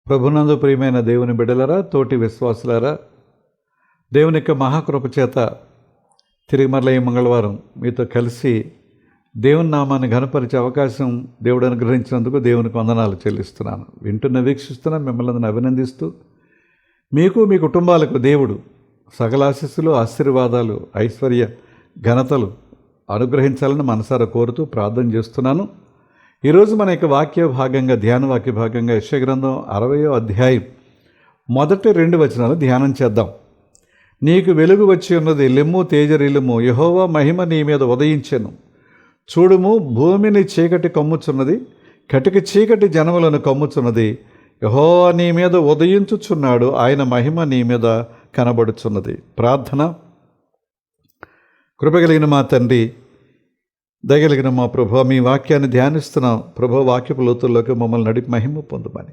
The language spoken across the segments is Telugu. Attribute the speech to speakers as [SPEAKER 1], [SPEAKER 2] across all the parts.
[SPEAKER 1] ప్రభునందు ప్రియమైన దేవుని బిడ్డలరా, తోటి విశ్వాసులారా, దేవుని యొక్క మహాకృప చేత తిరిగి మరల ఈ మంగళవారం మీతో కలిసి దేవుని నామాన్ని ఘనపరిచే అవకాశం దేవుడు అనుగ్రహించినందుకు దేవునికి వందనాలు చెల్లిస్తున్నాను. వీక్షిస్తున్న మిమ్మల్ని అభినందిస్తూ మీకు మీ కుటుంబాలకు దేవుడు సకల ఆశీస్సులు, ఆశీర్వాదాలు, ఐశ్వర్య, ఘనతలు అనుగ్రహించాలని మనసారా కోరుతూ ప్రార్థన చేస్తున్నాను. ఈరోజు మన యొక్క వాక్య భాగంగా, ధ్యాన వాక్య భాగంగా యెషయా గ్రంథం 60వ అధ్యాయం మొదటి 2 వచనాలు ధ్యానం చేద్దాం. నీకు వెలుగు వచ్చి ఉన్నది, లెమ్ము తేజరిల్లుము, యెహోవా మహిమ నీ మీద ఉదయించెను. చూడుము, భూమిని చీకటి కమ్ముచున్నది, కటిక చీకటి జనములను కమ్ముచున్నది. యెహోవా నీ మీద ఉదయించుచున్నాడు, ఆయన మహిమ నీ మీద కనబడుచున్నది. ప్రార్థన. కృపగలిగిన మా తండ్రి, దయగలిగిన మా ప్రభు, మీ వాక్యాన్ని ధ్యానిస్తున్నాం ప్రభు. వాక్యపు లోతుల్లోకి మమ్మల్ని నడిపి మహిమ పొందమని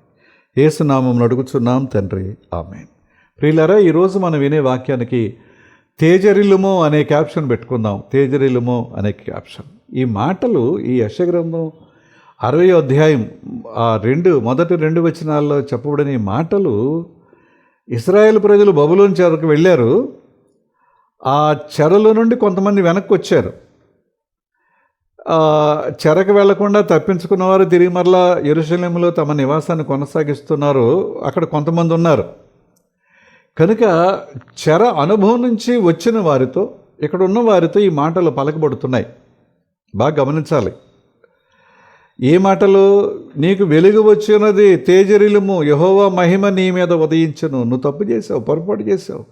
[SPEAKER 1] యేసు నామమున అడుగుచున్నాం తండ్రి, ఆమేన్. ప్రియులారా, ఈరోజు మనం వినే వాక్యానికి తేజరిల్లుమో అనే క్యాప్షన్ పెట్టుకుందాం. తేజరిల్లుమో అనే క్యాప్షన్. ఈ మాటలు ఈ యెషయా గ్రంథం 60వ అధ్యాయం మొదటి 2 వచనాల్లో చెప్పబడిన ఈ మాటలు ఇశ్రాయేలు ప్రజలు బబులోను చెరకు వెళ్ళారు. ఆ చెరలో నుండి కొంతమంది వెనక్కి వచ్చారు. చెరకు వెళ్లకుండా తప్పించుకున్నవారు తిరిగి మరలా యెరూషలేములో తమ నివాసాన్ని కొనసాగిస్తున్నారు. అక్కడ కొంతమంది ఉన్నారు. కనుక చెర అనుభవం నుంచి వచ్చిన వారితో, ఇక్కడ ఉన్న వారితో ఈ మాటలు పలకబడుతున్నాయి. బాగా గమనించాలి. ఏ మాటలు? నీకు వెలుగు వచ్చినది, తేజరిల్లుము, యెహోవా మహిమ నీ మీద ఉదయించును. నువ్వు తప్పు చేసావు, పొరపాటు చేసావు,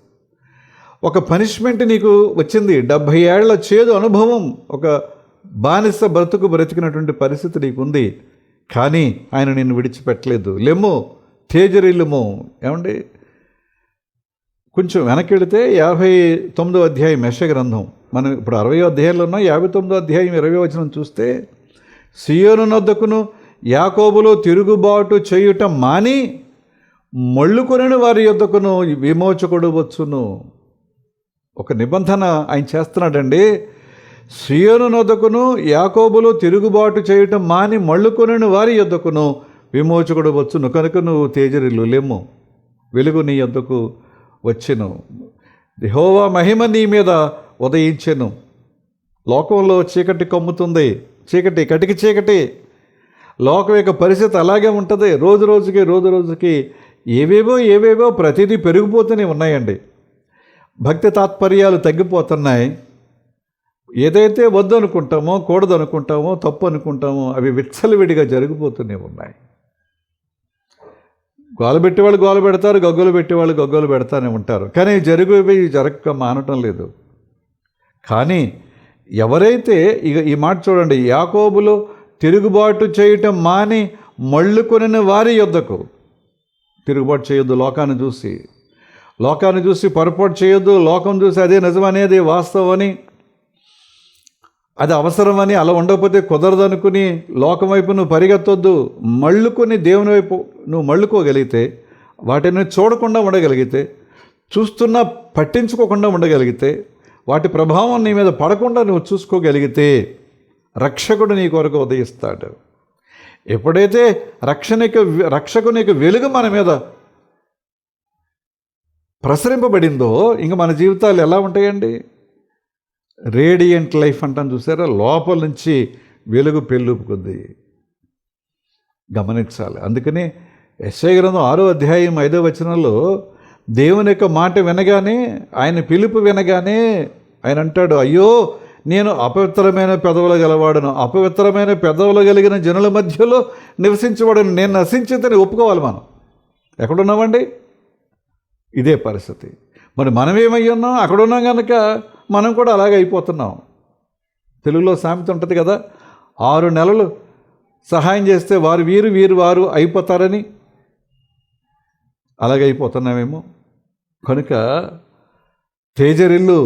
[SPEAKER 1] ఒక పనిష్మెంట్ నీకు వచ్చింది. 70 ఏళ్ల చేదు అనుభవం, ఒక బానిస బ్రతికినటువంటి పరిస్థితి నీకుంది. కానీ ఆయన నిన్ను విడిచిపెట్టలేదు. లెమ్ము తేజరిల్లుము. ఏమండి, కొంచెం వెనక్కి వెళితే 59వ అధ్యాయం యెషయా గ్రంథం, మనం ఇప్పుడు 60వ అధ్యాయంలో ఉన్నాం. 59వ అధ్యాయం 20వ వచనం చూస్తే, సీయోను నొద్దకును యాకోబులో తిరుగుబాటు చేయుట మాని మళ్ళుకొనిన వారి యొద్దకును విమోచకుడు వచ్చును. ఒక నిబంధన ఆయన చేస్తున్నాడండి. సీయోను నొద్దకును యాకోబులో తిరుగుబాటు చేయటం మాని మళ్ళుకొనిన వారి యొద్దకును విమోచకుడు వచ్చును. కనుక నువ్వు తేజరిల్లు, లెమ్ము, వెలుగు నీ యొద్దకు వచ్చెను, యెహోవా మహిమ నీ మీద ఉదయించెను. లోకంలో చీకటి కమ్ముతుంది, చీకటి, కటిక చీకటి. లోకం యొక్క పరిస్థితి అలాగే ఉంటుంది. రోజు రోజుకి ఏవేవో ప్రతిదీ పెరిగిపోతూనే ఉన్నాయండి. భక్తి తాత్పర్యాలు తగ్గిపోతున్నాయి. ఏదైతే వద్దు అనుకుంటామో, కూడదు అనుకుంటామో, తప్పు అనుకుంటామో అవి విచ్చలవిడిగా జరిగిపోతూనే ఉన్నాయి. గోల పెట్టేవాళ్ళు గోల పెడతారు, గగ్గోలు పెట్టేవాళ్ళు గగ్గోలు పెడతానే ఉంటారు. కానీ జరిగేవి జరగక మానటం లేదు. కానీ ఎవరైతే ఈ మాట చూడండి, యాకోబులో తిరుగుబాటు చేయటం మాని మళ్ళుకొనిన వారి యొద్దకు. తిరుగుబాటు చేయొద్దు, లోకాన్ని చూసి పొరపాటు చేయొద్దు. లోకం చూసి అదే నిజమనేది వాస్తవం అని, అది అవసరమని, అలా ఉండకపోతే కుదరదనుకుని లోకం వైపు నువ్వు పరిగెత్తొద్దు. మళ్ళుకొని దేవుని వైపు నువ్వు మళ్ళుకోగలిగితే, వాటిని చూడకుండా ఉండగలిగితే, చూస్తున్నా పట్టించుకోకుండా ఉండగలిగితే, వాటి ప్రభావం నీ మీద పడకుండా నువ్వు చూసుకోగలిగితే రక్షకుడు నీ కొరకు ఉదయిస్తాడు. ఎప్పుడైతే రక్షకుని యొక్క వెలుగు మన మీద ప్రసరింపబడిందో ఇంక మన జీవితాలు ఎలా ఉంటాయండి? రేడియంట్ లైఫ్ అంటాను చూసారా? లోపల నుంచి వెలుగు పెళ్ళుపుకుంది. గమనించాలి. అందుకని యెషయా గ్రంథం 6వ అధ్యాయం 5వ వచనంలో దేవుని యొక్క మాట వినగానే, ఆయన పిలుపు వినగానే ఆయన అంటాడు, అయ్యో నేను అపవిత్రమైన పెదవులు గలవాడను, అపవిత్రమైన పెదవులు కలిగిన జనుల మధ్యలో నివసించబడను, నేను నశించేదని ఒప్పుకోవాలి. మనం ఎక్కడున్నామండి? ఇదే పరిస్థితి. మరి మనం ఏమై ఉన్నాం? అక్కడున్నాం కనుక మనం కూడా అలాగే అయిపోతున్నాం. తెలుగులో సామెత ఉంటుంది కదా, 6 నెలలు సహాయం చేస్తే వారు వీరు వారు అయిపోతారని. అలాగే అయిపోతున్నామేమో. కనుక తేజరిల్లు,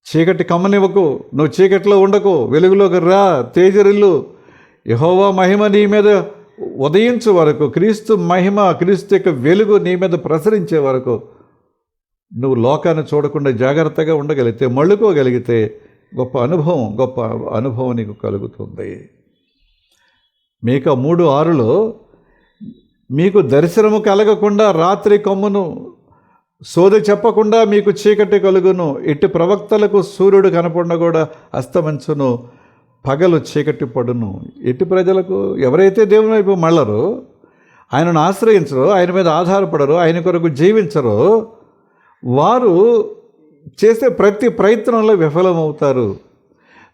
[SPEAKER 1] చీకటి కమ్మనివ్వకు, నువ్వు చీకటిలో ఉండకు, వెలుగులోకి రా, తేజరిల్లు. యెహోవా మహిమ నీ మీద ఉదయించే వరకు, క్రీస్తు మహిమ, క్రీస్తు యొక్క వెలుగు నీ మీద ప్రసరించే వరకు నువ్వు లోకాన్ని చూడకుండా జాగ్రత్తగా ఉండగలిగితే, మళ్ళుకోగలిగితే గొప్ప అనుభవం నీకు కలుగుతుంది. మీకా 3:6లో మీకు దర్శనము కలగకుండా రాత్రి కమ్మును, సోది చెప్పకుండా మీకు చీకటి కలుగును. ఇటు ప్రవక్తలకు సూర్యుడు కనపడిన కూడా అస్తమించును, పగలు చీకటి పడును. ఎట్టి ప్రజలకు, ఎవరైతే దేవుని వైపు మళ్ళరో, ఆయనను ఆశ్రయించరో, ఆయన మీద ఆధారపడరో, ఆయన కొరకు జీవించరో, వారు చేసే ప్రతి ప్రయత్నంలో విఫలమవుతారు.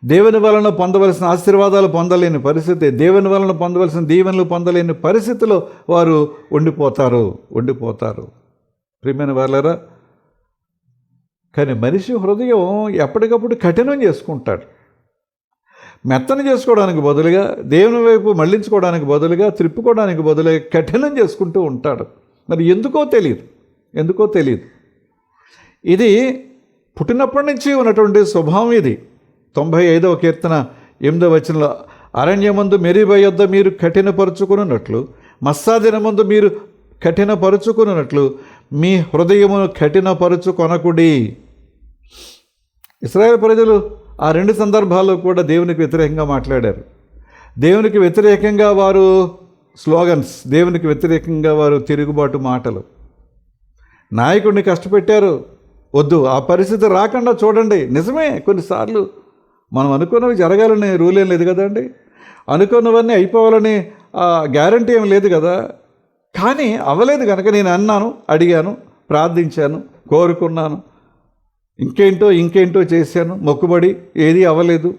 [SPEAKER 1] దేవుని వలన పొందవలసిన ఆశీర్వాదాలు పొందలేని పరిస్థితి, దేవుని వలన పొందవలసిన దీవెనలు పొందలేని పరిస్థితిలో వారు ఉండిపోతారు. ప్రియమైన వాళ్ళారా, కానీ మనిషి హృదయం ఎప్పటికప్పుడు కఠినం చేసుకుంటాడు. మెత్తన చేసుకోవడానికి బదులుగా, దేవుని వైపు మళ్ళించుకోవడానికి బదులుగా, త్రిప్పుకోవడానికి బదులుగా కఠినం చేసుకుంటూ ఉంటాడు. మరి ఎందుకో తెలియదు. ఇది పుట్టినప్పటి నుంచి ఉన్నటువంటి స్వభావం. ఇది 95వ కీర్తన 8వ వచనంలో, అరణ్యమందు మెరీబా యొద్ద మీరు కఠినపరుచుకున్నట్లు, మస్సా దినమందు మీరు కఠినపరుచుకున్నట్లు మీ హృదయమును కఠినపరుచుకొనకుడి. ఇశ్రాయేలు ప్రజలు ఆ 2 సందర్భాల్లో కూడా దేవునికి వ్యతిరేకంగా మాట్లాడారు. దేవునికి వ్యతిరేకంగా వారు స్లోగన్స్, దేవునికి వ్యతిరేకంగా వారు తిరుగుబాటు మాటలు. నాయకుడిని కష్టపెట్టారు. వద్దు, ఆ పరిస్థితి రాకుండా చూడండి. నిజమే, కొన్నిసార్లు మనం అనుకున్నవి జరగాలని రూల్ ఏం లేదు కదండి. అనుకున్నవన్నీ అయిపోవాలని గ్యారంటీ ఏం లేదు కదా. కానీ అవ్వలేదు కనుక నేను అన్నాను, అడిగాను, ప్రార్థించాను, కోరుకున్నాను, ఇంకేంటో చేశాను, మొక్కుబడి, ఏది అవ్వలేదు.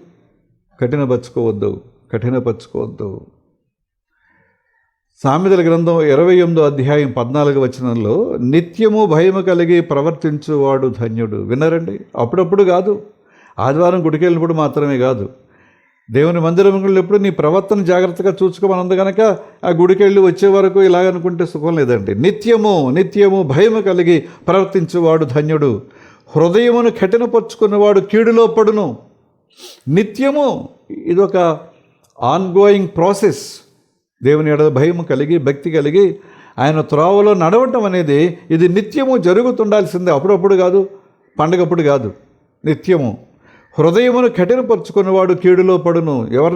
[SPEAKER 1] కఠినపరుచుకోవద్దు. సామెతల గ్రంథం 28వ అధ్యాయం 14వ వచనంలో, నిత్యము భయము కలిగి ప్రవర్తించువాడు ధన్యుడు. విన్నారండి? అప్పుడప్పుడు కాదు, ఆదివారం గుడికి వెళ్ళినప్పుడు మాత్రమే కాదు, దేవుని మందిరంలో ఎప్పుడు నీ ప్రవర్తన జాగ్రత్తగా చూసుకోమన్నది కనుక ఆ గుడికి వెళ్ళి వచ్చే వరకు ఇలాగనుకుంటే సుఖం లేదండి. నిత్యము భయము కలిగి ప్రవర్తించువాడు ధన్యుడు. హృదయమును కఠినపరుచుకున్నవాడు కీడులో పడును. నిత్యము ఇదొక ఆన్గోయింగ్ ప్రాసెస్. దేవుని ఎడల భయము కలిగి, భక్తి కలిగి ఆయన త్రోవలో నడవటం అనేది ఇది నిత్యము జరుగుతుండాల్సిందే. అప్పుడప్పుడు కాదు, పండగప్పుడు కాదు, నిత్యము. హృదయమును కఠినపరుచుకున్నవాడు కీడులో పడును. ఎవరు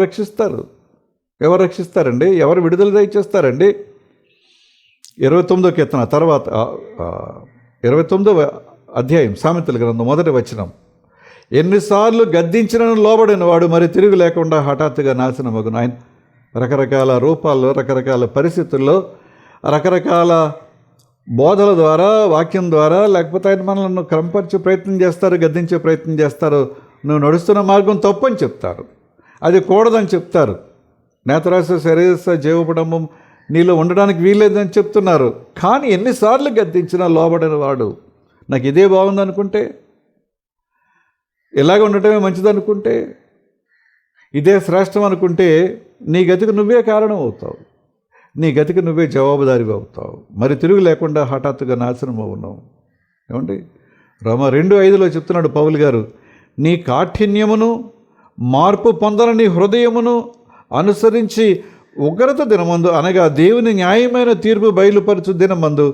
[SPEAKER 1] రక్షిస్తారండి? ఎవరు విడుదల దయచేస్తారండి? 29వ కీర్తన తర్వాత 29వ అధ్యాయం సామెతల గ్రంథం 1వ వచనం, ఎన్నిసార్లు గద్దించినను లోబడిన వాడు మరి తిరుగు లేకుండా హఠాత్తుగా నాశనమగును. ఆయన రకరకాల రూపాల్లో, రకరకాల పరిస్థితుల్లో, రకరకాల బోధల ద్వారా, వాక్యం ద్వారా, లేకపోతే ఆయన మనల్ని క్రమపరిచే ప్రయత్నం చేస్తారు, గద్దించే ప్రయత్నం చేస్తారు. నువ్వు నడుస్తున్న మార్గం తప్పు అని చెప్తారు, అది కూడదని చెప్తారు. నేత్రాస శరీరస జీవపడంబం నీలో ఉండడానికి వీల్లేదని చెప్తున్నారు. కానీ ఎన్నిసార్లు గద్దించినా లోబడిన వాడు, నాకు ఇదే బాగుందనుకుంటే, ఇలాగ ఉండటమే మంచిదనుకుంటే, ఇదే శ్రేష్టం అనుకుంటే నీ గతికి నువ్వే కారణం అవుతావు, నీ గతికి నువ్వే జవాబుదారిగా అవుతావు. మరి తిరుగు లేకుండా హఠాత్తుగా నాశనం అవునావు. ఏమండి? రోమా 2:5లో చెప్తున్నాడు పౌలు గారు, నీ కాఠిన్యమును మార్పు పొందని హృదయమును అనుసరించి ఉగ్రత దినమందు, అనగా దేవుని న్యాయమైన తీర్పు బయలుపరచు దినమందు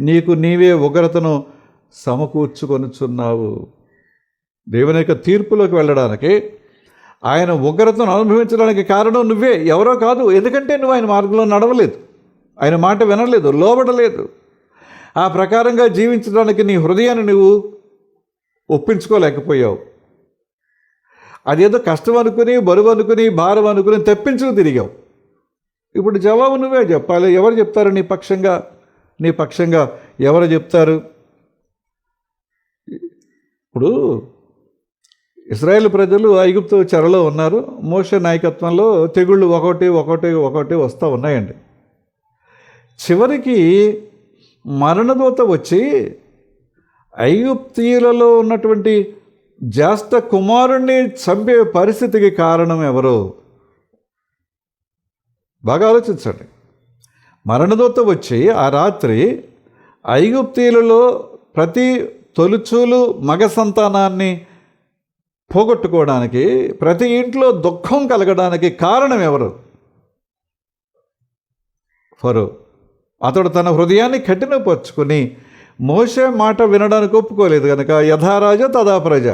[SPEAKER 1] నీకు నీవే ఉగ్రతను సమకూర్చుకొనుచున్నావు. దేవుని యొక్క తీర్పులోకి వెళ్ళడానికి, ఆయన ఉగ్రతను అనుభవించడానికి కారణం నువ్వే, ఎవరో కాదు. ఎందుకంటే నువ్వు ఆయన మార్గంలో నడవలేదు, ఆయన మాట వినలేదు, లోబడలేదు. ఆ ప్రకారంగా జీవించడానికి నీ హృదయాన్ని నువ్వు ఒప్పించుకోలేకపోయావు. అదేదో కష్టం అనుకుని, బరువు అనుకుని, భారం అనుకుని తెప్పించుకు తిరిగావు. ఇప్పుడు జవాబు నువ్వే చెప్పాలి. ఎవరు చెప్తారు నీ పక్షంగా ఎవరు చెప్తారు? ఇప్పుడు ఇశ్రాయేలు ప్రజలు ఐగుప్తు చెరలో ఉన్నారు. మోషే నాయకత్వంలో తెగుళ్ళు ఒకటి వస్తూ ఉన్నాయండి. చివరికి మరణదూత వచ్చి ఐగుప్తీయులలో ఉన్నటువంటి జ్యేష్ఠ కుమారుణ్ణి చంపే పరిస్థితికి కారణం ఎవరు? బాగా ఆలోచించండి. మరణదూత వచ్చి ఆ రాత్రి ఐగుప్తీయులలో ప్రతి తొలుచూలు మగ సంతానాన్ని పోగొట్టుకోవడానికి, ప్రతి ఇంట్లో దుఃఖం కలగడానికి కారణం ఎవరు? ఫరో. అతడు తన హృదయాన్ని కఠినపరుచుకుని మోషే మాట వినడానికి ఒప్పుకోలేదు కనుక యథారాజ తదా ప్రజ.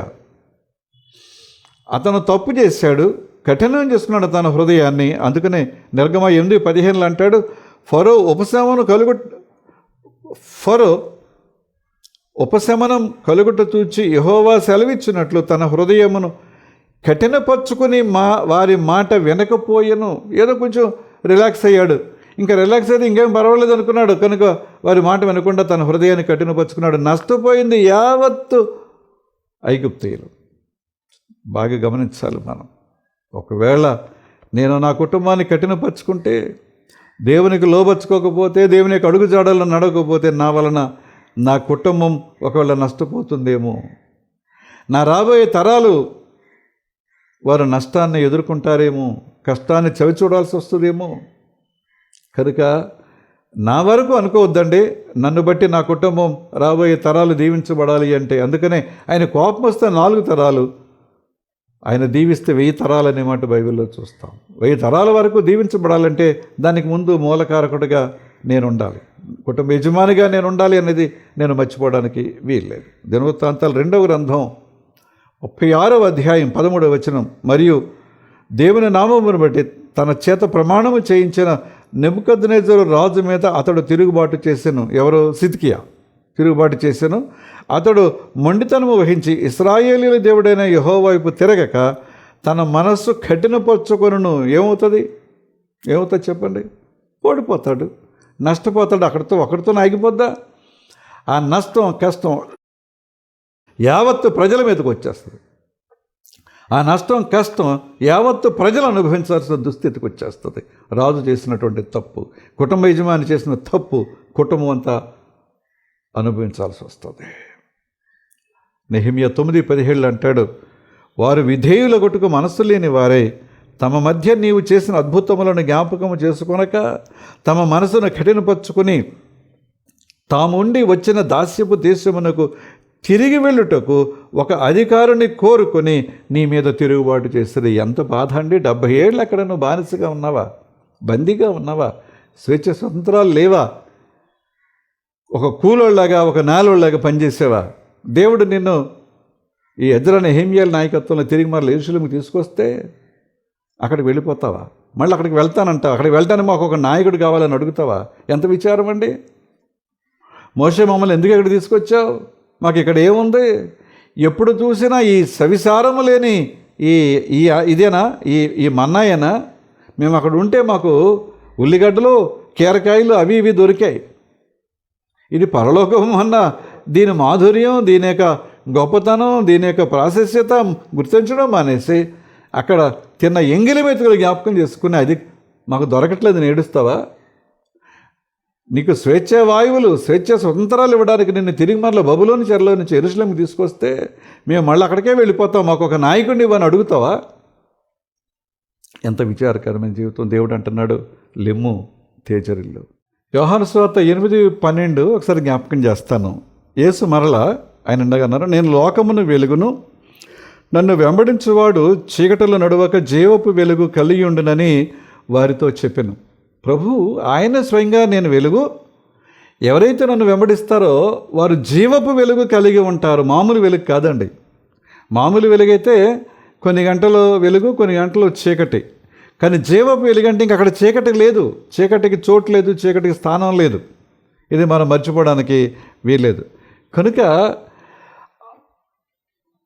[SPEAKER 1] అతను తప్పు చేశాడు, కఠినం చేసుకున్నాడు తన హృదయాన్ని. అందుకనే నిర్గమ 8:15 అంటాడు, ఫరో ఉపశమనం కలుగుట చూచి యెహోవా సెలవిచ్చినట్లు తన హృదయమును కఠినపరుచుకుని వారి మాట వినకపోయెను. ఏదో కొంచెం రిలాక్స్ అయ్యాడు, ఇంకా రిలాక్స్ అయితే ఇంకేం పర్వాలేదు అనుకున్నాడు. కనుక వారి మాట వినకుండా తన హృదయాన్ని కఠినపరుచుకున్నాడు. నష్టపోయింది యావత్తు ఐగుప్తీయులు. బాగా గమనించాలి మనం. ఒకవేళ నేను నా కుటుంబాన్ని కఠినపరుచుకుంటే, దేవునికి లోబర్చుకోకపోతే, దేవుని యొక్క అడుగుజాడల్లో నడవకపోతే నా వలన నా కుటుంబం ఒకవేళ నష్టపోతుందేమో, నా రాబోయే తరాలు వారు నష్టాన్ని ఎదుర్కొంటారేమో, కష్టాన్ని చవి చూడాల్సి వస్తుందేమో. కనుక నా వరకు అనుకోవద్దండి, నన్ను బట్టి నా కుటుంబం రాబోయే తరాలు దీవించబడాలి అంటే. అందుకనే ఆయన కోపం వస్తే 4 తరాలు, ఆయన దీవిస్తే 1000 తరాలు అనే మాట బైబిల్లో చూస్తాం. 1000 తరాల వరకు దీవించబడాలంటే దానికి ముందు మూలకారకుడిగా నేను ఉండాలి, కుటుంబ యజమానిగా నేను ఉండాలి అనేది నేను మర్చిపోవడానికి వీల్లేదు. దినవృత్తాంతాలు 2వ గ్రంథం 36వ అధ్యాయం 13వ వచనం. మరియు దేవుని నామమును బట్టి తన చేత ప్రమాణము చేయించిన నెబుకద్నెజరు రాజు మీద అతడు తిరుగుబాటు చేసెను. ఎవరు? సిద్కియా తిరుగుబాటు చేసెను. అతడు మొండితనము వహించి ఇశ్రాయేలీయుల దేవుడైన యెహోవా వైపు తిరగక తన మనస్సు కఠినపరుచుకొనును. ఏమవుతుంది చెప్పండి? ఓడిపోతాడు, నష్టపోతాడు. ఒకరితో ఆగిపోద్దా? ఆ నష్టం, కష్టం యావత్తు ప్రజల మీదకి వచ్చేస్తుంది. ఆ నష్టం, కష్టం యావత్తు ప్రజలు అనుభవించాల్సిన దుస్థితికి వచ్చేస్తుంది. రాజు చేసినటువంటి తప్పు, కుటుంబ యజమాని చేసిన తప్పు కుటుంబం అంతా అనుభవించాల్సి వస్తుంది. నెహెమ్యా 9:17 అంటాడు, వారు విధేయుల కొట్టుకు మనస్సు లేని వారై తమ మధ్య నీవు చేసిన అద్భుతములను జ్ఞాపకము చేసుకొనక తమ మనసును కఠినపరుచుకుని తాముండి వచ్చిన దాస్యపు దేశమునకు తిరిగి వెళ్ళుటకు ఒక అధికారిని కోరుకొని నీ మీద తిరుగుబాటు చేస్తుంది. ఎంత బాధ అండి! 70 ఏళ్ళు అక్కడ నువ్వు బానిసగా ఉన్నావా, బందీగా ఉన్నావా, స్వేచ్ఛ స్వతంత్రాలు లేవా, ఒక కూలోళ్ళలాగా, ఒక నాలోళ్ళలాగా పనిచేసేవా? దేవుడు నిన్ను ఈ ఎజ్రా నెహెమ్యాల నాయకత్వంలో తిరిగి మరల యెరూషలేముకు తీసుకొస్తే అక్కడికి వెళ్ళిపోతావా? మళ్ళీ అక్కడికి వెళ్తానంటావా? అక్కడికి వెళ్ళటానికి మాకు ఒక నాయకుడు కావాలని అడుగుతావా? ఎంత విచారం అండి! మోషే మమ్మల్ని ఎందుకు ఇక్కడ తీసుకొచ్చావు? మాకు ఇక్కడ ఏముంది? ఎప్పుడు చూసినా ఈ సవిసారము లేని ఇదేనా, ఈ మన్నాయేనా? మేము అక్కడ ఉంటే మాకు ఉల్లిగడ్డలు, కీరకాయలు అవి ఇవి దొరికాయి. ఇది పరలోకం అన్న దీని మాధుర్యం, దీని యొక్క గొప్పతనం, దీని యొక్క ప్రాశస్యత గుర్తించడం మానేసి అక్కడ తిన్న ఎంగిలి మెతుకులు జ్ఞాపకం చేసుకుని అది మాకు దొరకట్లేదు ఏడుస్తావా? నీకు స్వేచ్ఛ వాయువులు, స్వేచ్ఛ స్వతంత్రాలు ఇవ్వడానికి నిన్ను తిరిగి మరల బబులోని చెరలో నుంచి యెరూషలేముకు తీసుకొస్తే మేము మళ్ళీ అక్కడికే వెళ్ళిపోతాం, మాకు ఒక నాయకుడిని ఇవ్వని అడుగుతావా? ఎంత విచారకరమైన జీవితం. దేవుడు అంటున్నాడు, లెమ్ము, తేజరిల్లు. యోహాను సువార్త 8:12 ఒకసారి జ్ఞాపకం చేస్తాను. యేసు మరలా ఆయన ఉండగన్నారు, నేను లోకమును వెలుగును, నన్ను వెంబడించువాడు చీకటిలో నడువక జీవపు వెలుగు కలిగి ఉండునని వారితో చెప్పెను. ప్రభు ఆయన స్వయంగా నేను వెలుగు, ఎవరైతే నన్ను వెంబడిస్తారో వారు జీవపు వెలుగు కలిగి ఉంటారు. మామూలు వెలుగు కాదండి. మామూలు వెలుగైతే కొన్ని గంటలు వెలుగు, కొన్ని గంటలు చీకటి. కానీ జీవపు వెలుగు అంటే ఇంక అక్కడ చీకటి లేదు, చీకటికి చోటు లేదు, చీకటికి స్థానం లేదు. ఇది మనం మర్చిపోవడానికి వీల్లేదు. కనుక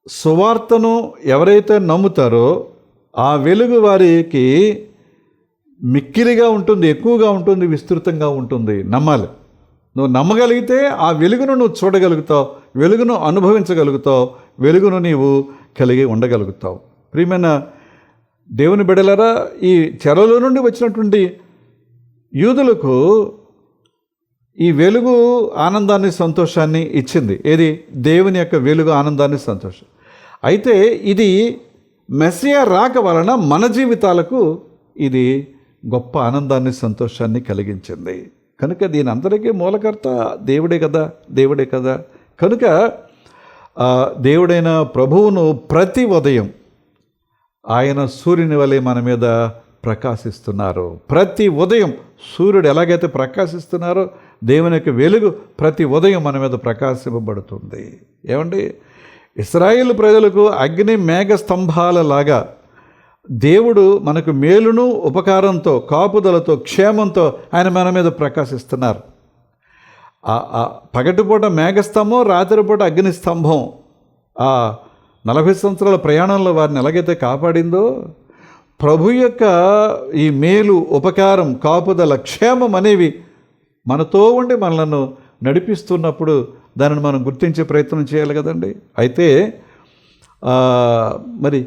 [SPEAKER 1] సువార్తను ఎవరైతే నమ్ముతారో ఆ వెలుగు వారికి మిక్కిలిగా ఉంటుంది, ఎక్కువగా ఉంటుంది, విస్తృతంగా ఉంటుంది. నమ్మాలి. నువ్వు నమ్మగలిగితే ఆ వెలుగును నువ్వు చూడగలుగుతావు, వెలుగును అనుభవించగలుగుతావు, వెలుగును నీవు కలిగి ఉండగలుగుతావు. ప్రియమైన దేవుని బిడ్డలారా, ఈ చెరలో నుండి వచ్చినటువంటి యూదులకు ఈ వెలుగు ఆనందాన్ని, సంతోషాన్ని ఇచ్చింది. ఏది? దేవుని యొక్క వెలుగు ఆనందాన్ని, సంతోషం. అయితే ఇది మెస్సియా రాక వలన మన జీవితాలకు ఇది గొప్ప ఆనందాన్ని, సంతోషాన్ని కలిగించింది. కనుక దీని అందరికీ మూలకర్త దేవుడే కదా. కనుక దేవుడైన ప్రభువును ప్రతి ఉదయం ఆయన సూర్యుని వలె మన మీద ప్రకాశిస్తున్నారు. ప్రతి ఉదయం సూర్యుడు ఎలాగైతే ప్రకాశిస్తున్నారో దేవుని యొక్క వెలుగు ప్రతి ఉదయం మన మీద ప్రకాశింపబడుతుంది. ఏమండి? ఇశ్రాయేలు ప్రజలకు అగ్ని మేఘ స్తంభాలలాగా దేవుడు మనకు మేలును ఉపకారంతో కాపుదలతో క్షేమంతో ఆయన మన మీద ప్రకాశిస్తున్నారు. పగటిపూట మేఘస్తంభం, రాత్రిపూట అగ్నిస్తంభం ఆ 40 సంవత్సరాల ప్రయాణంలో వారిని ఎలాగైతే కాపాడిందో, ప్రభు యొక్క ఈ మేలు ఉపకారం కాపుదల క్షేమం అనేవి మనతో ఉండి మనలను నడిపిస్తున్నప్పుడు దానిని మనం గుర్తించే ప్రయత్నం చేయాలి కదండి. అయితే మరి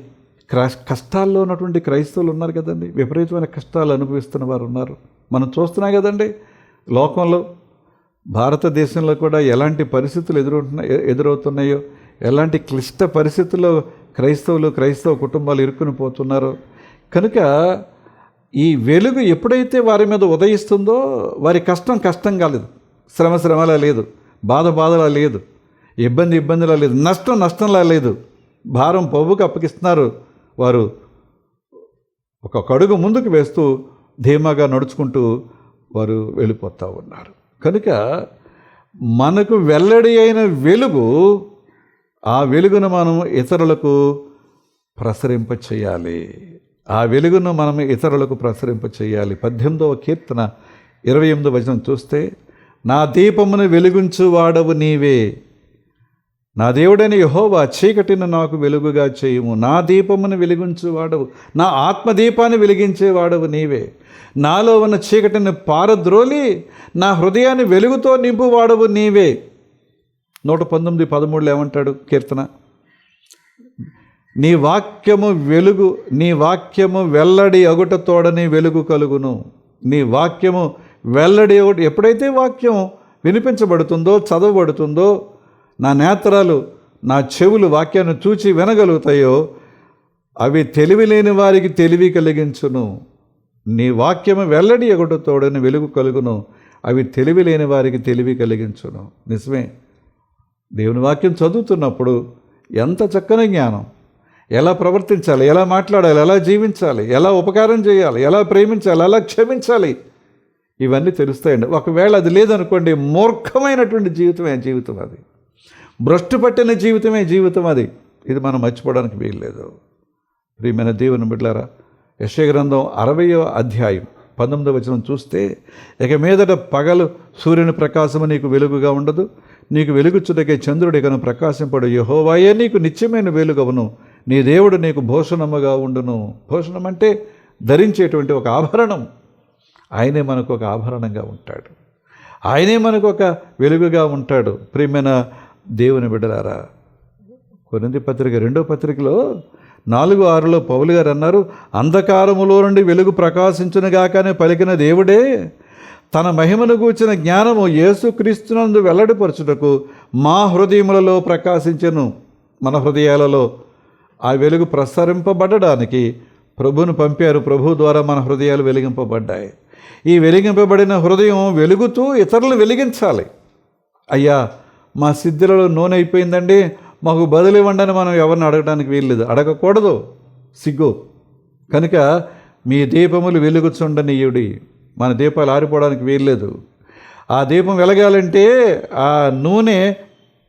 [SPEAKER 1] కష్టాల్లో ఉన్నటువంటి క్రైస్తవులు ఉన్నారు కదండి, విపరీతమైన కష్టాలు అనుభవిస్తున్న వారు ఉన్నారు. మనం చూస్తున్నాం కదండి, లోకంలో భారతదేశంలో కూడా ఎలాంటి పరిస్థితులు ఎదురవుతున్నాయో, ఎలాంటి క్లిష్ట పరిస్థితుల్లో క్రైస్తవ కుటుంబాలు ఇరుక్కుని పోతున్నారో. కనుక ఈ వెలుగు ఎప్పుడైతే వారి మీద ఉదయిస్తుందో వారి కష్టం కాలేదు, శ్రమలా లేదు, బాధలా లేదు, ఇబ్బందిలా లేదు, నష్టంలా లేదు. భారం ప్రభువుకు అప్పగిస్తున్నారు. వారు ఒక అడుగు ముందుకు వేస్తూ ధీమాగా నడుచుకుంటూ వారు వెళ్ళిపోతూ ఉన్నారు. కనుక మనకు వెల్లడి అయిన వెలుగు, ఆ వెలుగును మనం ఇతరులకు ప్రసరింపచేయాలి. ఆ వెలుగును మనం ఇతరులకు ప్రసరింపచేయాలి. 18వ కీర్తన 28వ వచనం చూస్తే, నా దీపమును వెలిగించు వాడవు నీవే, నా దేవుడైన యెహోవా చీకటిని నాకు వెలుగుగా చేయుము. నా దీపమును వెలిగించు వాడవు, నా ఆత్మదీపాన్ని వెలిగించే వాడవు నీవే. నాలో ఉన్న చీకటిని పారద్రోలి నా హృదయాన్ని వెలుగుతో నింపు వాడవు నీవే. 119:13 ఏమంటాడు కీర్తన? నీ వాక్యము వెల్లడి అగుటతోడని వెలుగు కలుగును. నీ వాక్యము వెల్లడి అగుట, ఎప్పుడైతే వాక్యం వినిపించబడుతుందో, చదవబడుతుందో, నా నేత్రాలు, నా చెవులు వాక్యాన్ని చూచి వినగలుగుతాయో, అవి తెలివి లేని వారికి తెలివి కలిగించును. నీ వాక్యము వెల్లడి అగుటతోడని వెలుగు కలుగును, అవి తెలివి లేని వారికి తెలివి కలిగించును. నిజమే, దేవుని వాక్యం చదువుతున్నప్పుడు ఎంత చక్కని జ్ఞానం, ఎలా ప్రవర్తించాలి, ఎలా మాట్లాడాలి, ఎలా జీవించాలి, ఎలా ఉపకారం చేయాలి, ఎలా ప్రేమించాలి, ఎలా క్షమించాలి, ఇవన్నీ తెలుస్తాయండి. ఒకవేళ అది లేదనుకోండి, మూర్ఖమైనటువంటి జీవితం అది, భ్రష్టు పట్టిన జీవితం అది. ఇది మనం మర్చిపోవడానికి వీల్లేదు. ప్రియమైన దేవుని బిడ్డలారా, యెషయా గ్రంథం 60వ అధ్యాయం 19వ వచనం చూస్తే, ఇక మీదట పగలు సూర్యుని ప్రకాశము నీకు వెలుగుగా ఉండదు, నీకు వెలుగుచుటకే చంద్రుడికను ప్రకాశింపడు, యెహోవాయే నీకు నిత్యమైన వెలుగవును, నీ దేవుడు నీకు భూషణముగా ఉండును. భూషణం అంటే ధరించేటువంటి ఒక ఆభరణం. ఆయనే మనకు ఒక ఆభరణంగా ఉంటాడు, ఆయనే మనకు ఒక వెలుగుగా ఉంటాడు. ప్రియమైన దేవుని బిడ్డలారా, కొరింథీ పత్రిక 2వ పత్రికలో 4:6లో పౌలు గారు అన్నారు, అంధకారములో నుండి వెలుగు ప్రకాశించునుగాకనే పలికిన దేవుడే తన మహిమను గూర్చిన జ్ఞానము యేసుక్రీస్తునందు వెల్లడిపరచుటకు మా హృదయములలో ప్రకాశించెను. మన హృదయాలలో ఆ వెలుగు ప్రసరింపబడడానికి ప్రభువును పంపారు. ప్రభు ద్వారా మన హృదయాలు వెలిగింపబడ్డాయి. ఈ వెలిగింపబడిన హృదయం వెలుగుతూ ఇతరులను వెలిగించాలి. అయ్యా, మా సిద్ధులలో నూనె అయిపోయిందండి, మాకు బదులు ఇవ్వండి అని మనం ఎవరిని అడగడానికి వీల్లేదు, అడగకూడదు, సిగ్గు. కనుక మీ దీపములు వెలుగుచుండనీయుడి. మన దీపాలు ఆరిపోవడానికి వీల్లేదు. ఆ దీపం వెలగాలంటే ఆ నూనె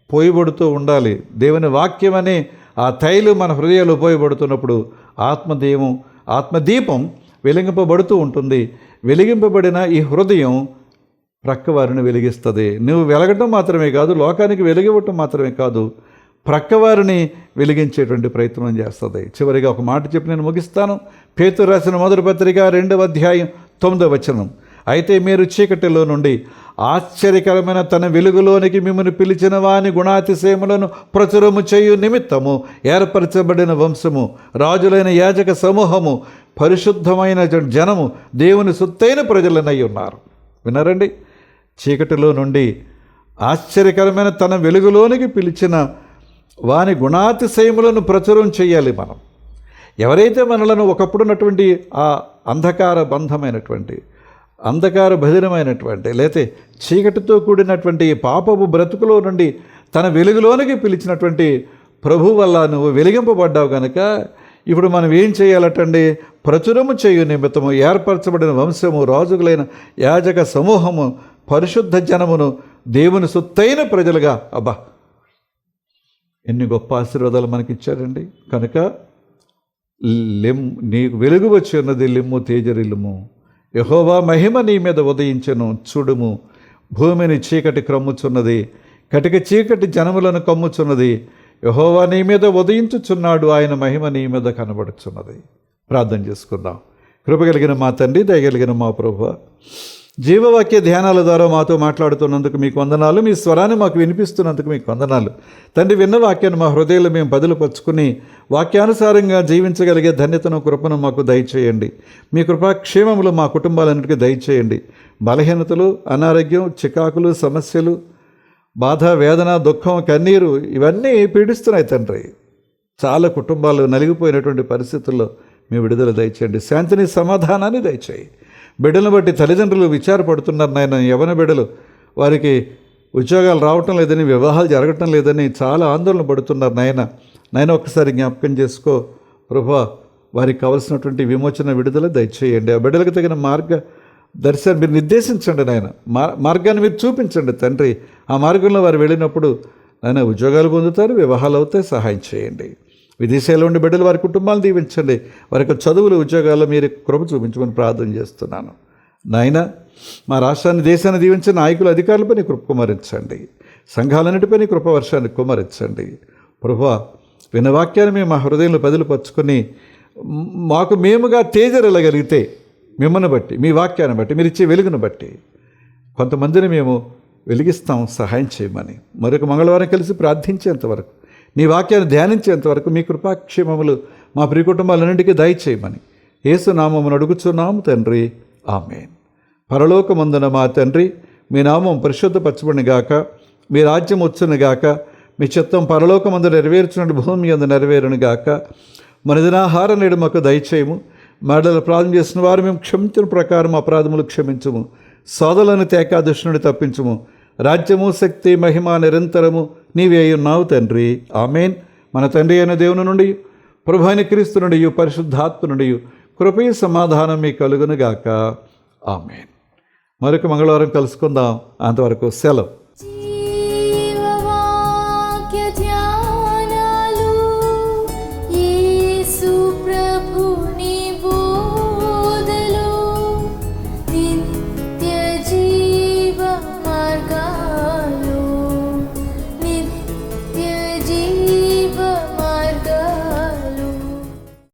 [SPEAKER 1] పోయబడుతూ ఉండాలి. దేవుని వాక్యం అనే ఆ తైలం మన హృదయాలు పోయబడుతున్నప్పుడు ఆత్మదీపం వెలిగింపబడుతూ ఉంటుంది. వెలిగింపబడిన ఈ హృదయం ప్రక్కవారిని వెలిగిస్తుంది. నువ్వు వెలగటం మాత్రమే కాదు, లోకానికి వెలిగివ్వటం మాత్రమే కాదు, ప్రక్కవారిని వెలిగించేటువంటి ప్రయత్నం చేస్తుంది. చివరిగా ఒక మాట చెప్పి నేను ముగిస్తాను. పేతురు రాసిన 1వ పత్రిక 2వ అధ్యాయం 9వ వచనం, అయితే మీరు చీకటిలో నుండి ఆశ్చర్యకరమైన తన వెలుగులోనికి మిమ్మల్ని పిలిచిన వాని గుణాతిశయములను ప్రచురము చేయు నిమిత్తము ఏర్పరచబడిన వంశము, రాజులైన యాజక సమూహము, పరిశుద్ధమైన జనము, దేవుని సొత్తైన ప్రజలనై ఉన్నారు. విన్నారండి? చీకటిలో నుండి ఆశ్చర్యకరమైన తన వెలుగులోనికి పిలిచిన వాని గుణాతిశయములను ప్రచురం చేయాలి. మనం ఎవరైతే మనలను ఒకప్పుడున్నటువంటి ఆ అంధకార బంధమైనటువంటి, అంధకార భజనమైనటువంటి, లేతే చీకటితో కూడినటువంటి ఈ పాపపు బ్రతుకులో నుండి తన వెలుగులోనికి పిలిచినటువంటి ప్రభు వల్ల నువ్వు వెలిగింపబడ్డావు కనుక ఇప్పుడు మనం ఏం చేయాలటండి? ప్రచురము చేయు నిమిత్తము ఏర్పరచబడిన వంశము, రాజులైన యాజక సమూహము, పరిశుద్ధ జనమును, దేవుని సొత్తైన ప్రజలుగా. అబ్బా, ఎన్ని గొప్ప ఆశీర్వాదాలు మనకిచ్చారండి. కనుక నీకు వెలుగు వచ్చి ఉన్నది, లిమ్ము తేజరిల్లుము. యెహోవా మహిమ నీ మీద ఉదయించెను, చూడుము. భూమిని చీకటి క్రమ్ముచున్నది, కటిక చీకటి జనములను కమ్ముచున్నది. యెహోవా నీ మీద ఉదయించుచున్నాడు, ఆయన మహిమ నీ మీద కనబడుచున్నది. ప్రార్థన చేసుకుందాం. కృపగలిగిన మా తండ్రి, దయగలిగిన మా ప్రభువా, జీవవాక్య ధ్యానాల ద్వారా మాతో మాట్లాడుతున్నందుకు మీకు వందనాలు. మీ స్వరాన్ని మాకు వినిపిస్తున్నందుకు మీకు వందనాలు తండ్రి. విన్న వాక్యాన్ని మా హృదయంలో మేము బదులుపరుచుకుని వాక్యానుసారంగా జీవించగలిగే ధన్యతను, కృపను మాకు దయచేయండి. మీ కృపాక్షేమములు మా కుటుంబాలన్నిటికీ దయచేయండి. బలహీనతలు, అనారోగ్యం, చికాకులు, సమస్యలు, బాధ, వేదన, దుఃఖం, కన్నీరు ఇవన్నీ పీడిస్తున్నాయి తండ్రి. చాలా కుటుంబాలు నలిగిపోయినటువంటి పరిస్థితుల్లో మీ విడుదల దయచేయండి. శాంతిని, సమాధానాన్ని దయచేయి. బిడ్డలను బట్టి తల్లిదండ్రులు విచారపడుతున్నారు నాయన. యవన బిడ్డలు, వారికి ఉద్యోగాలు రావటం లేదని, వివాహాలు జరగటం లేదని చాలా ఆందోళన పడుతున్నారు నాయన. ఒక్కసారి జ్ఞాపకం చేసుకో ప్రభువా. వారికి కావలసినటువంటి విమోచన, విడుదల దయచేయండి. ఆ బిడ్డలకు తగిన దర్శనం మీరు నిర్దేశించండి నాయన. మార్గాన్ని మీరు చూపించండి తండ్రి. ఆ మార్గంలో వారు వెళ్ళినప్పుడు నాయన ఉద్యోగాలు పొందుతారు, వివాహాలు అవుతాయి. సహాయం చేయండి. విదేశాల్లో ఉండి బిడ్డలు, వారి కుటుంబాలను దీవించండి. వారికి చదువులు, ఉద్యోగాల్లో మీరు కృప చూపించమని ప్రార్థన చేస్తున్నాను నాయన. మా రాష్ట్రాన్ని, దేశాన్ని దీవించిన నాయకులు, అధికారులపై కృప కుమరించండి. సంఘాలన్నిటిపై కృప వర్షాన్ని కుమరించండి ప్రభువా. విన్న వాక్యాన్ని మేము మా హృదయంలో పదులుపరుచుకొని మాకు మేముగా తేజరలగలిగితే మిమ్మల్ని బట్టి, మీ వాక్యాన్ని బట్టి, మీరు ఇచ్చే వెలుగును బట్టి కొంతమందిని మేము వెలిగిస్తాం. సహాయం చేయమని మరొక మంగళవారం కలిసి ప్రార్థించేంతవరకు, నీ వాక్యాన్ని ధ్యానించేంతవరకు మీ కృపాక్షేమములు మా ప్రియ కుటుంబాలన్నింటికీ దయచేయమని యేసు నామమును అడుగుచున్నాము తండ్రి. ఆమేన్. పరలోకమందున మా తండ్రి, మీ నామం పరిశుద్ధపరచబడునుగాక, మీ రాజ్యం వచ్చునుగాక, మీ చిత్తం పరలోకమందు నెరవేర్చున్నట్టు భూమి యందు నెరవేరునుగాక. మన దినాహార నేడు మాకు దయచేయము. మేడలు ప్రార్థన చేసిన వారు మేము క్షమించిన ప్రకారం అపరాధములు క్షమించుము. సోదరులను తేకా దుష్టుని తప్పించుము. రాజ్యము, శక్తి, మహిమ నిరంతరము నీవే ఉన్నావు తండ్రి. ఆమేన్. మన తండ్రి అయిన దేవుని నుండి, ప్రభు అయిన క్రీస్తు నుండి, పరిశుద్ధాత్మ నుండి కృపయ సమాధానం మీ కలుగునుగాక. ఆమేన్. మరొక మంగళవారం కలుసుకుందాం. అంతవరకు సెలవు.